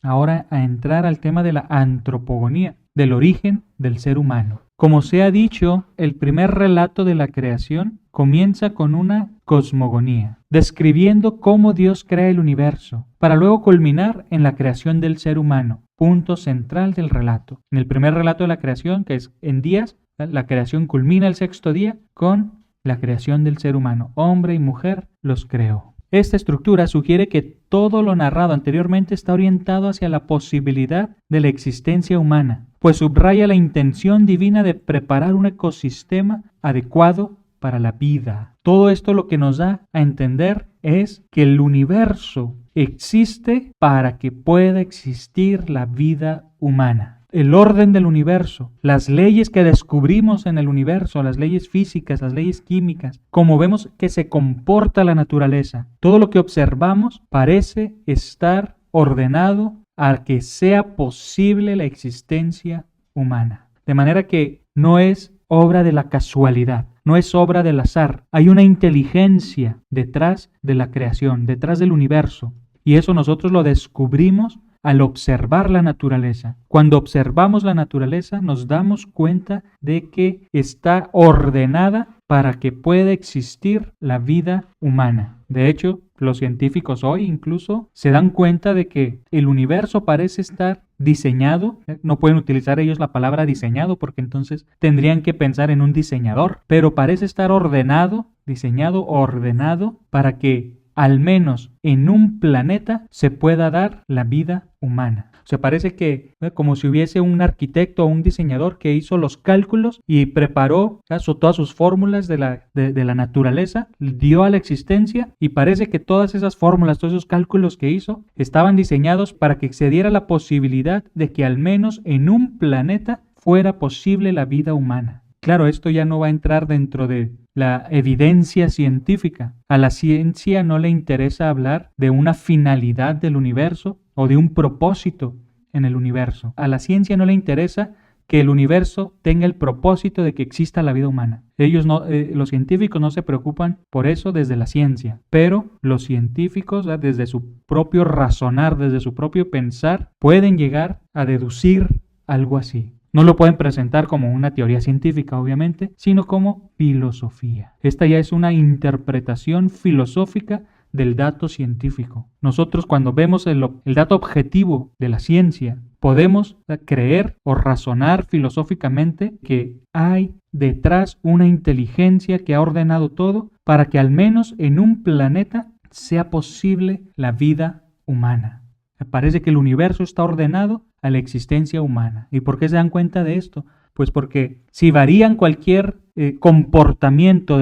ahora a entrar al tema de la antropogonía, del origen del ser humano. Como se ha dicho, el primer relato de la creación comienza con una cosmogonía, describiendo cómo Dios crea el universo, para luego culminar en la creación del ser humano, punto central del relato. En el primer relato de la creación, que es en días, la creación culmina el sexto día con la creación del ser humano. Hombre y mujer los creó. Esta estructura sugiere que todo lo narrado anteriormente está orientado hacia la posibilidad de la existencia humana, pues subraya la intención divina de preparar un ecosistema adecuado para la vida. Todo esto lo que nos da a entender es que el universo existe para que pueda existir la vida humana. El orden del universo, las leyes que descubrimos en el universo, las leyes físicas, las leyes químicas, como vemos que se comporta la naturaleza, todo lo que observamos parece estar ordenado a que sea posible la existencia humana. De manera que no es obra de la casualidad, no es obra del azar. Hay una inteligencia detrás de la creación, detrás del universo. Y eso nosotros lo descubrimos al observar la naturaleza. Cuando observamos la naturaleza nos damos cuenta de que está ordenada para que pueda existir la vida humana. De hecho, los científicos hoy incluso se dan cuenta de que el universo parece estar diseñado. No pueden utilizar ellos la palabra diseñado porque entonces tendrían que pensar en un diseñador, pero parece estar ordenado, diseñado, ordenado para que al menos en un planeta se pueda dar la vida humana. O sea, parece que como si hubiese un arquitecto o un diseñador que hizo los cálculos y preparó todas sus fórmulas de la naturaleza, dio a la existencia y parece que todas esas fórmulas, todos esos cálculos que hizo estaban diseñados para que se diera la posibilidad de que al menos en un planeta fuera posible la vida humana. Claro, esto ya no va a entrar dentro de la evidencia científica. A la ciencia no le interesa hablar de una finalidad del universo o de un propósito en el universo. A la ciencia no le interesa que el universo tenga el propósito de que exista la vida humana. Ellos no, los científicos no se preocupan por eso desde la ciencia, pero los científicos, desde su propio razonar, desde su propio pensar, pueden llegar a deducir algo así. No lo pueden presentar como una teoría científica, obviamente, sino como filosofía. Esta ya es una interpretación filosófica del dato científico. Nosotros cuando vemos el dato objetivo de la ciencia, podemos creer o razonar filosóficamente que hay detrás una inteligencia que ha ordenado todo para que al menos en un planeta sea posible la vida humana. Me parece que el universo está ordenado a la existencia humana. ¿Y por qué se dan cuenta de esto? Pues porque si varían cualquier comportamiento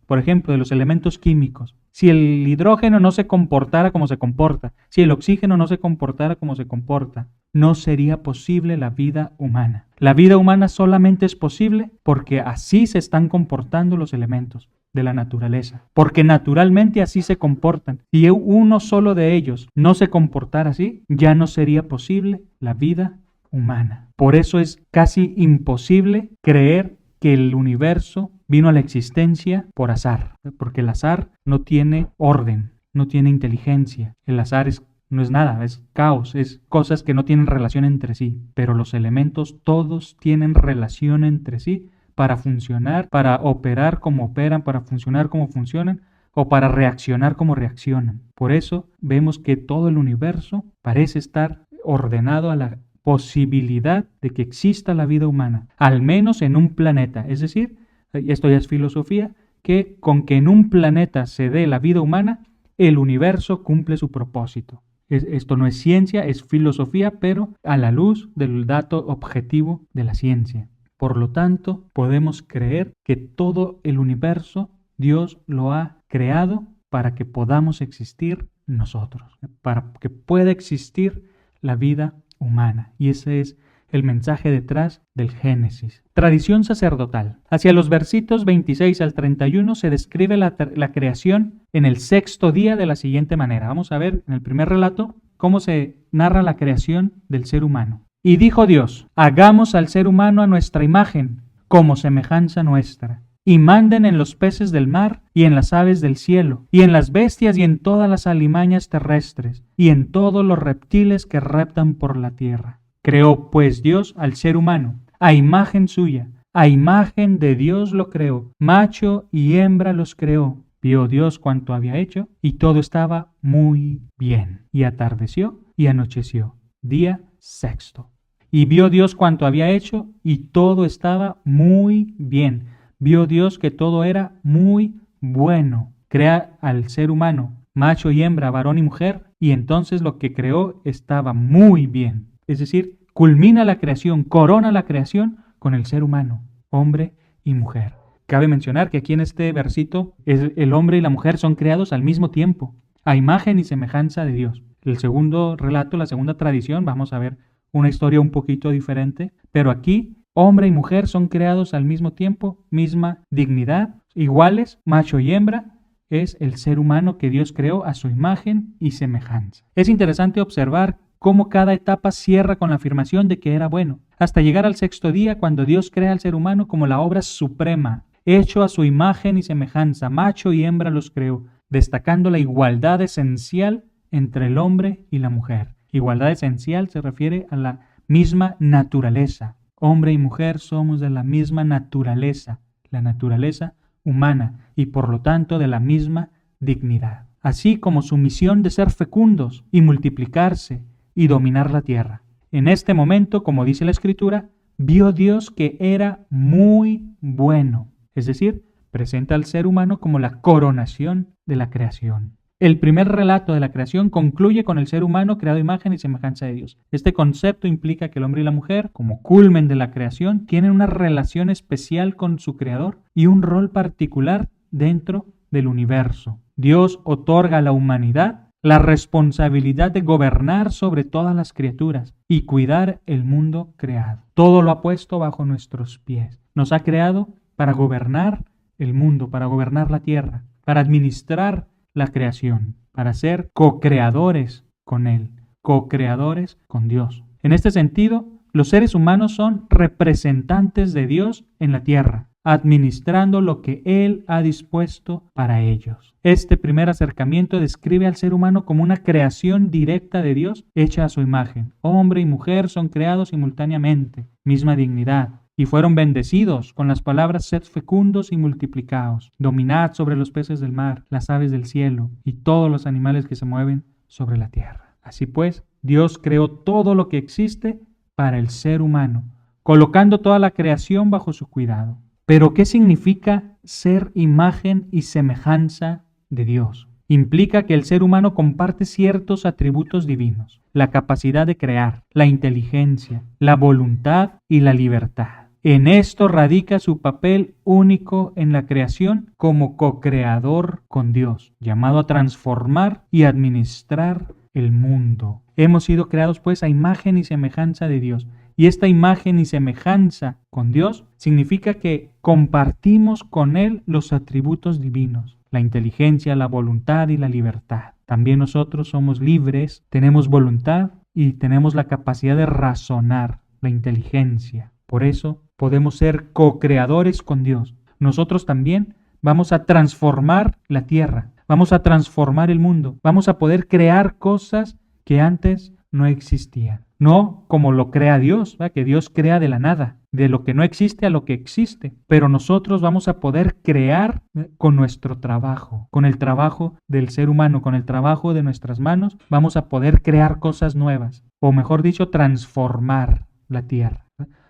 por ejemplo, de los elementos químicos, si el hidrógeno no se comportara como se comporta, si el oxígeno no se comportara como se comporta, no sería posible la vida humana. La vida humana solamente es posible porque así se están comportando los elementos de la naturaleza, porque naturalmente así se comportan. Si uno solo de ellos no se comportara así, ya no sería posible la vida humana. Por eso es casi imposible creer que el universo vino a la existencia por azar, porque el azar no tiene orden, no tiene inteligencia. El azar no es nada, es caos, es cosas que no tienen relación entre sí, pero los elementos todos tienen relación entre sí para funcionar, para operar como operan, para funcionar como funcionan o para reaccionar como reaccionan. Por eso vemos que todo el universo parece estar ordenado a la posibilidad de que exista la vida humana, al menos en un planeta. Es decir, esto ya es filosofía, que con que en un planeta se dé la vida humana, el universo cumple su propósito. Esto no es ciencia, es filosofía, pero a la luz del dato objetivo de la ciencia. Por lo tanto, podemos creer que todo el universo Dios lo ha creado para que podamos existir nosotros, para que pueda existir la vida humana. Y ese es el mensaje detrás del Génesis. Tradición sacerdotal. Hacia los versículos 26 al 31 se describe la creación en el sexto día de la siguiente manera. Vamos a ver en el primer relato cómo se narra la creación del ser humano. Y dijo Dios, hagamos al ser humano a nuestra imagen, como semejanza nuestra. y manden en los peces del mar y en las aves del cielo, y en las bestias y en todas las alimañas terrestres, y en todos los reptiles que reptan por la tierra. Creó pues Dios al ser humano, a imagen suya, a imagen de Dios lo creó, macho y hembra los creó. Vio Dios cuanto había hecho, y todo estaba muy bien. Y atardeció y anocheció, día sexto. Y vio Dios cuanto había hecho, y todo estaba muy bien. Vio Dios que todo era muy bueno. Crea al ser humano, macho y hembra, varón y mujer, y entonces lo que creó estaba muy bien. Es decir, culmina la creación, corona la creación con el ser humano, hombre y mujer. Cabe mencionar que aquí en este versito el hombre y la mujer son creados al mismo tiempo, a imagen y semejanza de Dios. El segundo relato, la segunda tradición, vamos a ver una historia un poquito diferente, pero aquí hombre y mujer son creados al mismo tiempo, misma dignidad, iguales, macho y hembra. Es el ser humano que Dios creó a su imagen y semejanza. Es interesante observar cómo cada etapa cierra con la afirmación de que era bueno, hasta llegar al sexto día, cuando Dios crea al ser humano como la obra suprema, hecho a su imagen y semejanza, macho y hembra los creó, destacando la igualdad esencial entre el hombre y la mujer. Igualdad esencial se refiere a la misma naturaleza. Hombre y mujer somos de la misma naturaleza, la naturaleza humana, y por lo tanto de la misma dignidad. Así como su misión de ser fecundos y multiplicarse y dominar la tierra. En este momento, como dice la Escritura, vio Dios que era muy bueno. Es decir, presenta al ser humano como la coronación de la creación. El primer relato de la creación concluye con el ser humano creado a imagen y semejanza de Dios. Este concepto implica que el hombre y la mujer, como culmen de la creación, tienen una relación especial con su creador y un rol particular dentro del universo. Dios otorga a la humanidad la responsabilidad de gobernar sobre todas las criaturas y cuidar el mundo creado. Todo lo ha puesto bajo nuestros pies. Nos ha creado para gobernar el mundo, para gobernar la tierra, para administrar la creación, para ser co-creadores con Él, co-creadores con Dios. En este sentido, los seres humanos son representantes de Dios en la tierra, administrando lo que Él ha dispuesto para ellos. Este primer acercamiento describe al ser humano como una creación directa de Dios hecha a su imagen. Hombre y mujer son creados simultáneamente, misma dignidad, y fueron bendecidos con las palabras: sed fecundos y multiplicaos, dominad sobre los peces del mar, las aves del cielo y todos los animales que se mueven sobre la tierra. Así pues, Dios creó todo lo que existe para el ser humano, colocando toda la creación bajo su cuidado. Pero, ¿qué significa ser imagen y semejanza de Dios? Implica que el ser humano comparte ciertos atributos divinos: la capacidad de crear, la inteligencia, la voluntad y la libertad. En esto radica su papel único en la creación como co-creador con Dios, llamado a transformar y administrar el mundo. Hemos sido creados pues a imagen y semejanza de Dios. Y esta imagen y semejanza con Dios significa que compartimos con Él los atributos divinos: la inteligencia, la voluntad y la libertad. También nosotros somos libres, tenemos voluntad y tenemos la capacidad de razonar, la inteligencia. Por eso podemos ser co-creadores con Dios. Nosotros también vamos a transformar la tierra, vamos a transformar el mundo, vamos a poder crear cosas que antes no existían. No como lo crea Dios, ¿verdad? Que Dios crea de la nada, de lo que no existe a lo que existe. Pero nosotros vamos a poder crear con nuestro trabajo, con el trabajo del ser humano, con el trabajo de nuestras manos, vamos a poder crear cosas nuevas, o mejor dicho, transformar la tierra.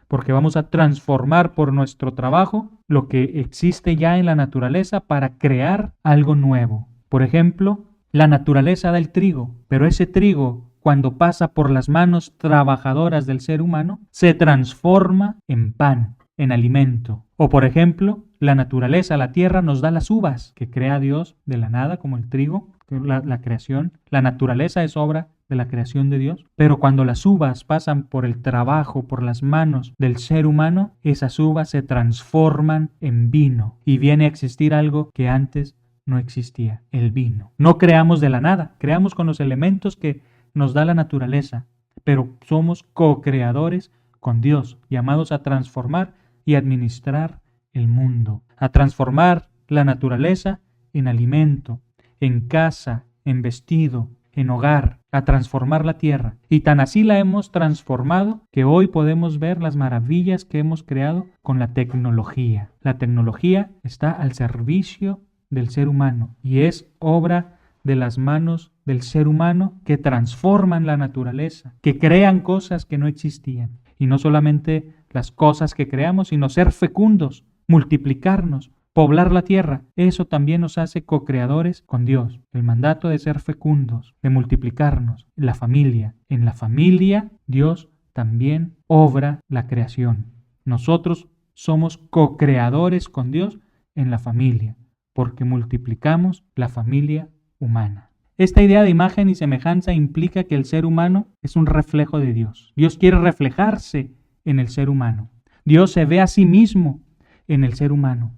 Porque vamos a transformar por nuestro trabajo lo que existe ya en la naturaleza para crear algo nuevo. Por ejemplo, la naturaleza da el trigo, pero ese trigo, cuando pasa por las manos trabajadoras del ser humano, se transforma en pan, en alimento. O por ejemplo, la naturaleza, la tierra, nos da las uvas que crea Dios de la nada, como el trigo, la creación. La naturaleza es obra de la creación de Dios. Pero cuando las uvas pasan por el trabajo, por las manos del ser humano, esas uvas se transforman en vino y viene a existir algo que antes no existía: el vino. No creamos de la nada, creamos con los elementos que nos da la naturaleza, pero somos co-creadores con Dios, llamados a transformar y administrar el mundo, a transformar la naturaleza en alimento, en casa, en vestido, en hogar, a transformar la tierra. Y tan así la hemos transformado que hoy podemos ver las maravillas que hemos creado con la tecnología. La tecnología está al servicio del ser humano y es obra de las manos del ser humano que transforman la naturaleza, que crean cosas que no existían. Y no solamente las cosas que creamos, sino ser fecundos, multiplicarnos, poblar la tierra. Eso también nos hace co-creadores con Dios. El mandato de ser fecundos, de multiplicarnos, la familia. En la familia, Dios también obra la creación. Nosotros somos co-creadores con Dios en la familia, porque multiplicamos la familia humana. Esta idea de imagen y semejanza implica que el ser humano es un reflejo de Dios. Dios quiere reflejarse en el ser humano. Dios se ve a sí mismo en el ser humano.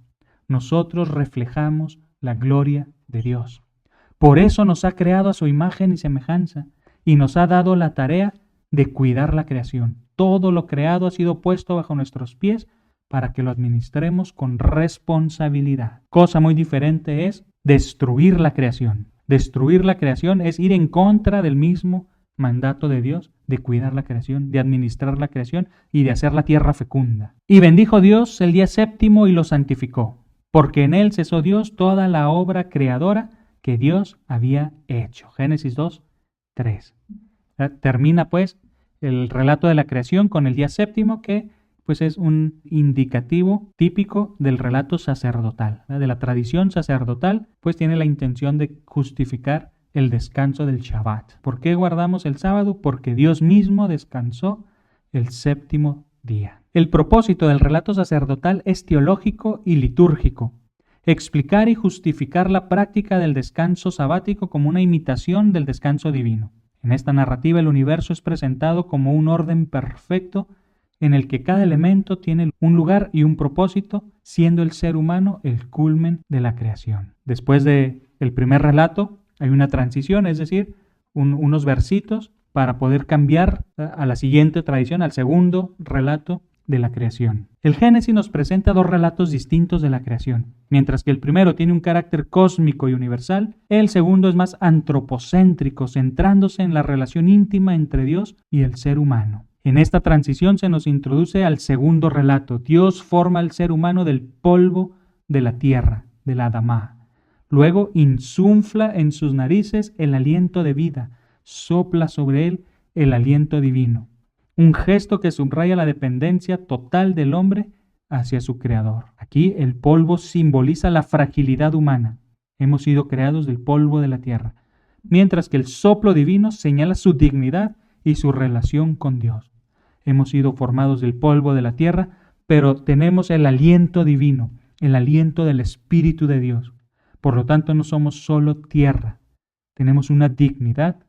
Nosotros reflejamos la gloria de Dios. Por eso nos ha creado a su imagen y semejanza y nos ha dado la tarea de cuidar la creación. Todo lo creado ha sido puesto bajo nuestros pies para que lo administremos con responsabilidad. Cosa muy diferente es destruir la creación. Destruir la creación es ir en contra del mismo mandato de Dios de cuidar la creación, de administrar la creación y de hacer la tierra fecunda. Y bendijo Dios el día séptimo y lo santificó, porque en él cesó Dios toda la obra creadora que Dios había hecho. Génesis 2, 3. Termina pues el relato de la creación con el día séptimo, que pues es un indicativo típico del relato sacerdotal, de la tradición sacerdotal, pues tiene la intención de justificar el descanso del Shabbat. ¿Por qué guardamos el sábado? Porque Dios mismo descansó el séptimo día. El propósito del relato sacerdotal es teológico y litúrgico. Explicar y justificar la práctica del descanso sabático como una imitación del descanso divino. En esta narrativa el universo es presentado como un orden perfecto en el que cada elemento tiene un lugar y un propósito, siendo el ser humano el culmen de la creación. Después del primer relato hay una transición, es decir, unos versitos para poder cambiar a la siguiente tradición, al segundo relato de la creación. El Génesis nos presenta dos relatos distintos de la creación. Mientras que el primero tiene un carácter cósmico y universal, el segundo es más antropocéntrico, centrándose en la relación íntima entre Dios y el ser humano. En esta transición se nos introduce al segundo relato. Dios forma al ser humano del polvo de la tierra, de la Adamá. Luego insufla en sus narices el aliento de vida, sopla sobre él el aliento divino. Un gesto que subraya la dependencia total del hombre hacia su creador. Aquí el polvo simboliza la fragilidad humana. Hemos sido creados del polvo de la tierra. Mientras que el soplo divino señala su dignidad y su relación con Dios. Hemos sido formados del polvo de la tierra, pero tenemos el aliento divino, el aliento del Espíritu de Dios. Por lo tanto, no somos solo tierra. Tenemos una dignidad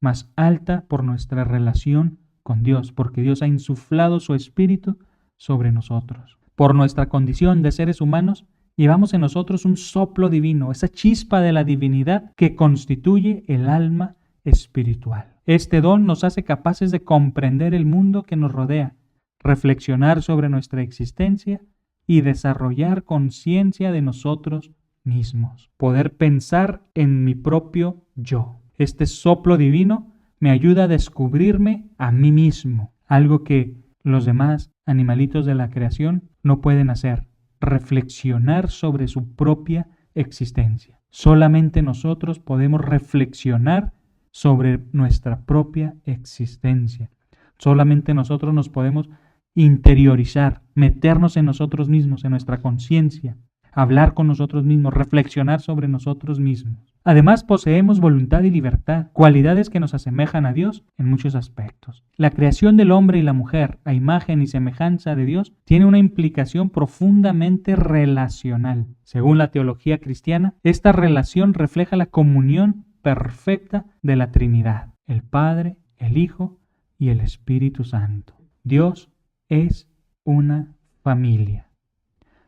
más alta por nuestra relación con Dios, porque Dios ha insuflado su Espíritu sobre nosotros. Por nuestra condición de seres humanos, llevamos en nosotros un soplo divino, esa chispa de la divinidad que constituye el alma espiritual. Este don nos hace capaces de comprender el mundo que nos rodea, reflexionar sobre nuestra existencia y desarrollar conciencia de nosotros mismos. Poder pensar en mi propio yo. Este soplo divino me ayuda a descubrirme a mí mismo, algo que los demás animalitos de la creación no pueden hacer, reflexionar sobre su propia existencia. Solamente nosotros podemos reflexionar sobre nuestra propia existencia. Solamente nosotros nos podemos interiorizar, meternos en nosotros mismos, en nuestra conciencia, hablar con nosotros mismos, reflexionar sobre nosotros mismos. Además, poseemos voluntad y libertad, cualidades que nos asemejan a Dios en muchos aspectos. La creación del hombre y la mujer, a imagen y semejanza de Dios, tiene una implicación profundamente relacional. Según la teología cristiana, esta relación refleja la comunión perfecta de la Trinidad, el Padre, el Hijo y el Espíritu Santo. Dios es una familia.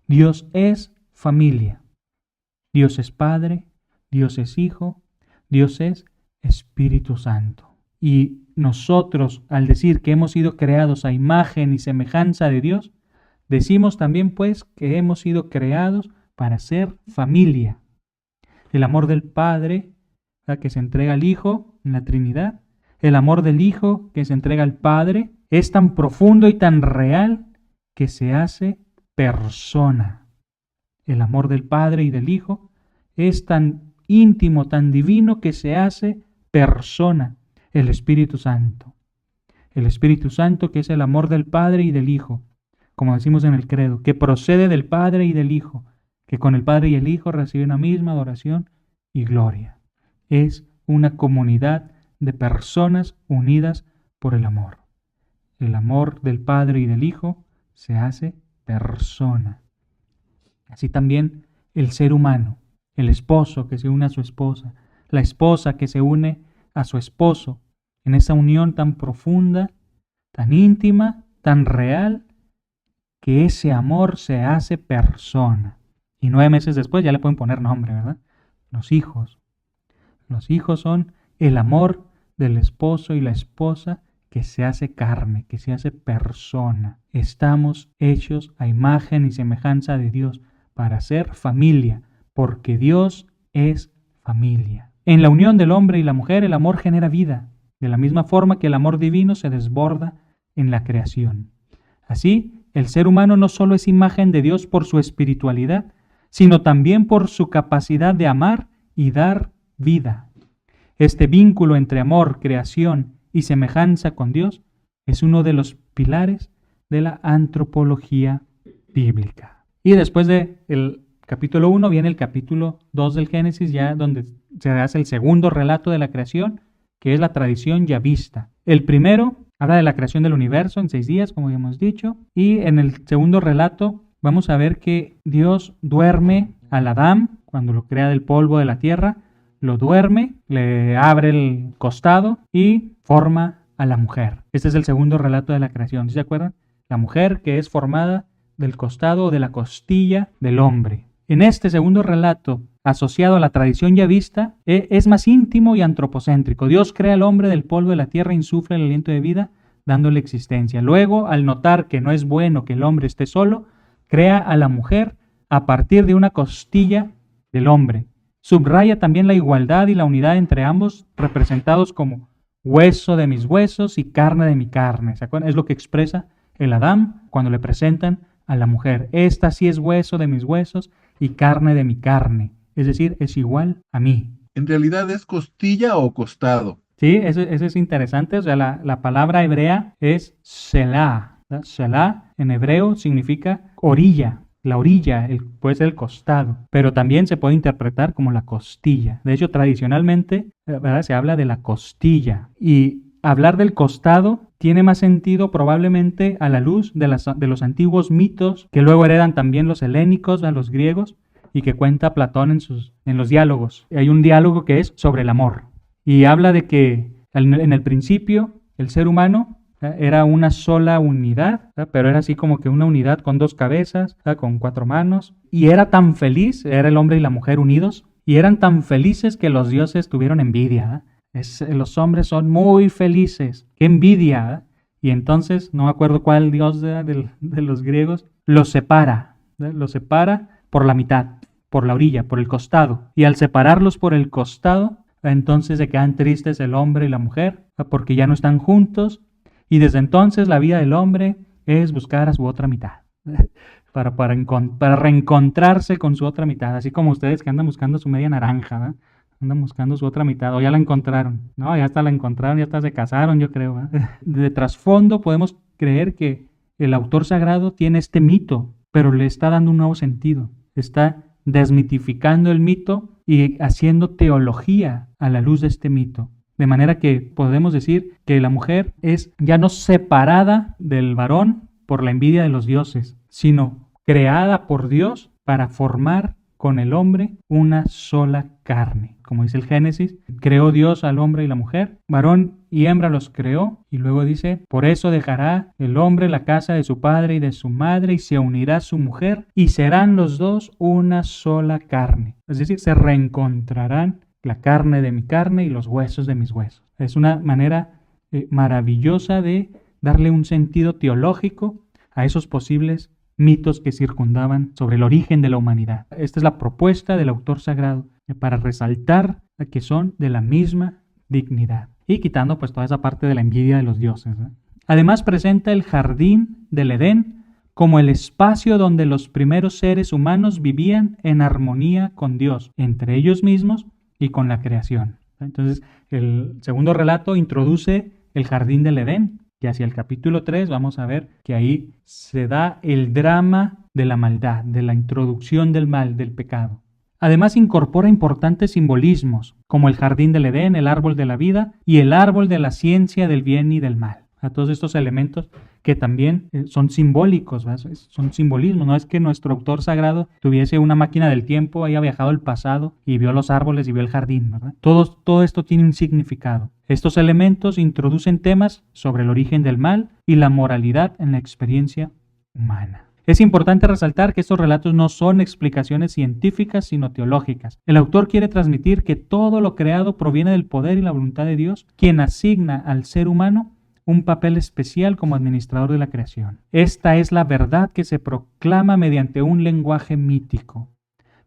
Dios es familia. Dios es Padre, Dios es Hijo, Dios es Espíritu Santo. Y nosotros, al decir que hemos sido creados a imagen y semejanza de Dios, Decimos también, pues, que hemos sido creados para ser familia. El amor del Padre, que se entrega al Hijo en la Trinidad, el amor del Hijo que se entrega al Padre, es tan profundo y tan real que se hace persona. El amor del Padre y del Hijo es tan íntimo, tan divino, que se hace persona, el Espíritu Santo. El Espíritu Santo, que es el amor del Padre y del Hijo, como decimos en el credo, que procede del Padre y del Hijo, que con el Padre y el Hijo reciben la misma adoración y gloria. Es una comunidad de personas unidas por el amor. El amor del Padre y del Hijo se hace persona. Así también el ser humano, el esposo que se une a su esposa, la esposa que se une a su esposo, en esa unión tan profunda, tan íntima, tan real, que ese amor se hace persona. Y 9 meses después ya le pueden poner nombre, ¿verdad? Los hijos. Los hijos son el amor del esposo y la esposa que se hace carne, que se hace persona. Estamos hechos a imagen y semejanza de Dios para ser familia, porque Dios es familia. En la unión del hombre y la mujer, el amor genera vida, de la misma forma que el amor divino se desborda en la creación. Así, el ser humano no solo es imagen de Dios por su espiritualidad, sino también por su capacidad de amar y dar vida. Este vínculo entre amor, creación y semejanza con Dios es uno de los pilares de la antropología bíblica. Y después del capítulo 1 viene el capítulo 2 del Génesis, ya donde se hace el segundo relato de la creación, que es la tradición yavista. El primero habla de la creación del universo en 6 días, como habíamos dicho, y en el segundo relato vamos a ver que Dios duerme al Adán cuando lo crea del polvo de la tierra, lo duerme, le abre el costado y forma a la mujer. Este es el segundo relato de la creación, ¿sí se acuerdan? La mujer que es formada del costado o de la costilla del hombre. En este segundo relato, asociado a la tradición yavista, es más íntimo y antropocéntrico. Dios crea al hombre del polvo de la tierra e insufla el aliento de vida, dándole existencia. Luego, al notar que no es bueno que el hombre esté solo, crea a la mujer a partir de una costilla del hombre. Subraya también la igualdad y la unidad entre ambos, representados como hueso de mis huesos y carne de mi carne. ¿Se acuerdan? Es lo que expresa el Adán cuando le presentan a la mujer. Esta sí es hueso de mis huesos y carne de mi carne. Es decir, es igual a mí. ¿En realidad es costilla o costado? Sí, eso es interesante. O sea, la palabra hebrea es selah. Selah en hebreo significa orilla. La orilla puede ser el costado, pero también se puede interpretar como la costilla. De hecho, tradicionalmente, ¿verdad?, se habla de la costilla. Y hablar del costado tiene más sentido probablemente a la luz de los antiguos mitos que luego heredan también los helénicos, los griegos, y que cuenta Platón en los diálogos. Hay un diálogo que es sobre el amor. Y habla de que en el principio el ser humano era una sola unidad, pero era así como que una unidad con 2 cabezas, con 4 manos. Y era tan feliz, era el hombre y la mujer unidos, y eran tan felices que los dioses tuvieron envidia. Los hombres son muy felices, qué envidia. Y entonces, no me acuerdo cuál dios de los griegos, los separa por la mitad, por la orilla, por el costado. Y al separarlos por el costado, entonces se quedan tristes el hombre y la mujer, porque ya no están juntos. Y desde entonces la vida del hombre es buscar a su otra mitad, para reencontrarse con su otra mitad, así como ustedes que andan buscando su media naranja, ¿verdad? Andan buscando su otra mitad, o ya la encontraron. No, ya hasta la encontraron, ya hasta se casaron, yo creo, ¿verdad? De trasfondo podemos creer que el autor sagrado tiene este mito, pero le está dando un nuevo sentido. Está desmitificando el mito y haciendo teología a la luz de este mito. De manera que podemos decir que la mujer es ya no separada del varón por la envidia de los dioses, sino creada por Dios para formar con el hombre una sola carne. Como dice el Génesis, creó Dios al hombre y la mujer, varón y hembra los creó, y luego dice, por eso dejará el hombre la casa de su padre y de su madre, y se unirá a su mujer, y serán los dos una sola carne. Es decir, se reencontrarán la carne de mi carne y los huesos de mis huesos. Es una manera maravillosa de darle un sentido teológico a esos posibles mitos que circundaban sobre el origen de la humanidad. Esta es la propuesta del autor sagrado para resaltar que son de la misma dignidad y quitando pues toda esa parte de la envidia de los dioses, ¿no? Además presenta el jardín del Edén como el espacio donde los primeros seres humanos vivían en armonía con Dios, entre ellos mismos y con la creación. Entonces, el segundo relato introduce el jardín del Edén, y hacia el capítulo 3 vamos a ver que ahí se da el drama de la maldad, de la introducción del mal, del pecado. Además incorpora importantes simbolismos, como el jardín del Edén, el árbol de la vida y el árbol de la ciencia del bien y del mal. A todos estos elementos que también son simbólicos, ¿verdad? Son simbolismos. No es que nuestro autor sagrado tuviese una máquina del tiempo, haya viajado al pasado y vio los árboles y vio el jardín, ¿verdad? Todo esto tiene un significado. Estos elementos introducen temas sobre el origen del mal y la moralidad en la experiencia humana. Es importante resaltar que estos relatos no son explicaciones científicas, sino teológicas. El autor quiere transmitir que todo lo creado proviene del poder y la voluntad de Dios, quien asigna al ser humano un papel especial como administrador de la creación. Esta es la verdad que se proclama mediante un lenguaje mítico.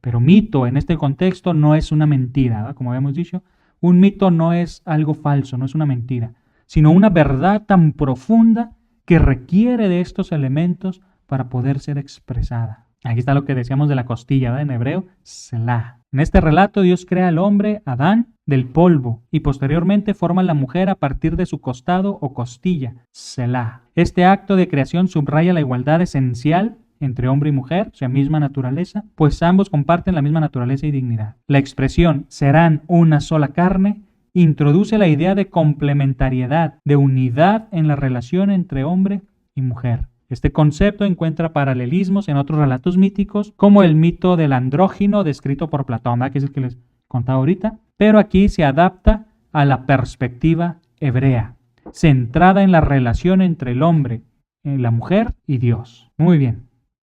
Pero mito en este contexto no es una mentira, ¿verdad? Como habíamos dicho, un mito no es algo falso, no es una mentira, sino una verdad tan profunda que requiere de estos elementos para poder ser expresada. Aquí está lo que decíamos de la costilla, ¿verdad? En hebreo, Selah. En este relato Dios crea al hombre, Adán, del polvo y posteriormente forma a la mujer a partir de su costado o costilla, Selah. Este acto de creación subraya la igualdad esencial entre hombre y mujer, o sea, misma naturaleza, pues ambos comparten la misma naturaleza y dignidad. La expresión serán una sola carne introduce la idea de complementariedad, de unidad en la relación entre hombre y mujer. Este concepto encuentra paralelismos en otros relatos míticos, como el mito del andrógino descrito por Platón, que es el que les contaba ahorita, pero aquí se adapta a la perspectiva hebrea, centrada en la relación entre el hombre, la mujer y Dios. Muy bien.